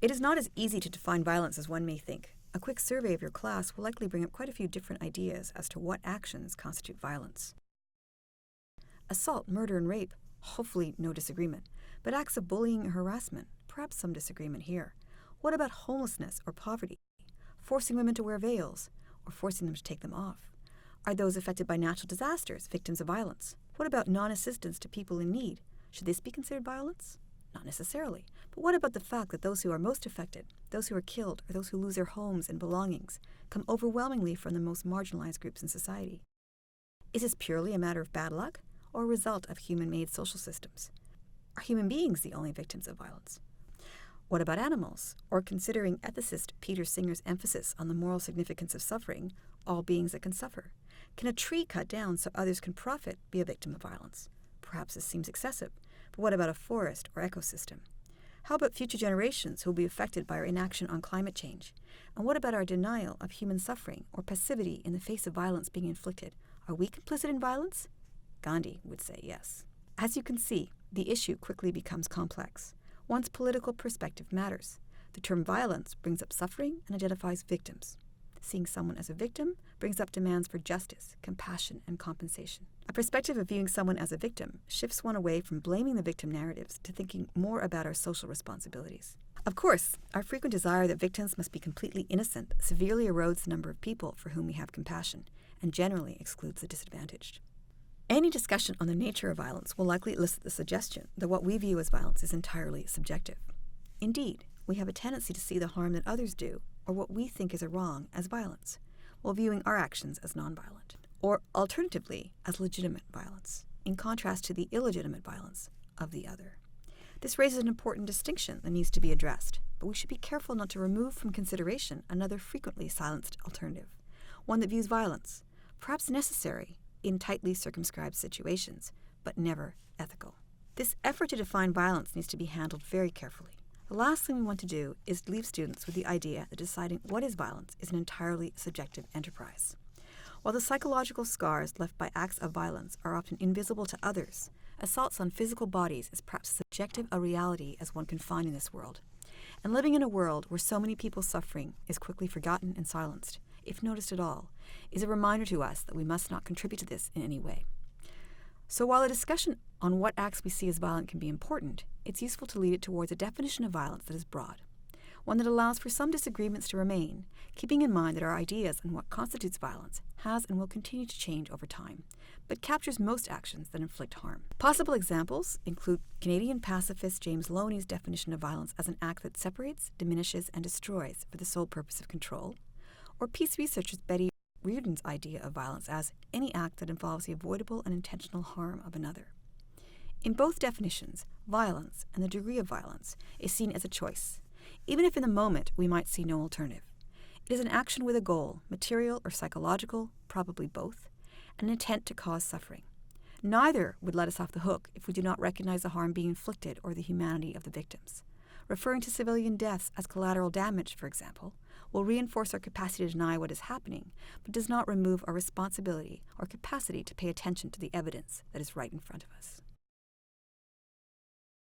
It is not as easy to define violence as one may think. A quick survey of your class will likely bring up quite a few different ideas as to what actions constitute violence. Assault, murder, and rape, hopefully no disagreement. But acts of bullying and harassment, perhaps some disagreement here. What about homelessness or poverty? Forcing women to wear veils, or forcing them to take them off? Are those affected by natural disasters victims of violence? What about non-assistance to people in need? Should this be considered violence? Not necessarily. But what about the fact that those who are most affected, those who are killed, or those who lose their homes and belongings, come overwhelmingly from the most marginalized groups in society? Is this purely a matter of bad luck, or a result of human-made social systems? Are human beings the only victims of violence? What about animals? Or considering ethicist Peter Singer's emphasis on the moral significance of suffering, all beings that can suffer? Can a tree cut down so others can profit be a victim of violence? Perhaps this seems excessive, but what about a forest or ecosystem? How about future generations who will be affected by our inaction on climate change? And what about our denial of human suffering or passivity in the face of violence being inflicted? Are we complicit in violence? Gandhi would say yes. As you can see, the issue quickly becomes complex. One's political perspective matters. The term violence brings up suffering and identifies victims. Seeing someone as a victim brings up demands for justice, compassion, and compensation. A perspective of viewing someone as a victim shifts one away from blaming the victim narratives to thinking more about our social responsibilities. Of course, our frequent desire that victims must be completely innocent severely erodes the number of people for whom we have compassion and generally excludes the disadvantaged. Any discussion on the nature of violence will likely elicit the suggestion that what we view as violence is entirely subjective. Indeed, we have a tendency to see the harm that others do, or what we think is a wrong, as violence, while viewing our actions as nonviolent, or alternatively, as legitimate violence, in contrast to the illegitimate violence of the other. This raises an important distinction that needs to be addressed, but we should be careful not to remove from consideration another frequently silenced alternative, one that views violence, perhaps necessary, in tightly circumscribed situations, but never ethical. This effort to define violence needs to be handled very carefully. The last thing we want to do is leave students with the idea that deciding what is violence is an entirely subjective enterprise. While the psychological scars left by acts of violence are often invisible to others, assaults on physical bodies is perhaps as subjective a reality as one can find in this world. And living in a world where so many people's suffering is quickly forgotten and silenced, if noticed at all, is a reminder to us that we must not contribute to this in any way. So while a discussion on what acts we see as violent can be important, it's useful to lead it towards a definition of violence that is broad, one that allows for some disagreements to remain, keeping in mind that our ideas on what constitutes violence has and will continue to change over time, but captures most actions that inflict harm. Possible examples include Canadian pacifist James Loney's definition of violence as an act that separates, diminishes, and destroys for the sole purpose of control, or peace researchers Reardon's idea of violence as any act that involves the avoidable and intentional harm of another. In both definitions, violence and the degree of violence is seen as a choice, even if in the moment we might see no alternative. It is an action with a goal, material or psychological, probably both, and an intent to cause suffering. Neither would let us off the hook if we do not recognize the harm being inflicted or the humanity of the victims. Referring to civilian deaths as collateral damage, for example, will reinforce our capacity to deny what is happening, but does not remove our responsibility or capacity to pay attention to the evidence that is right in front of us.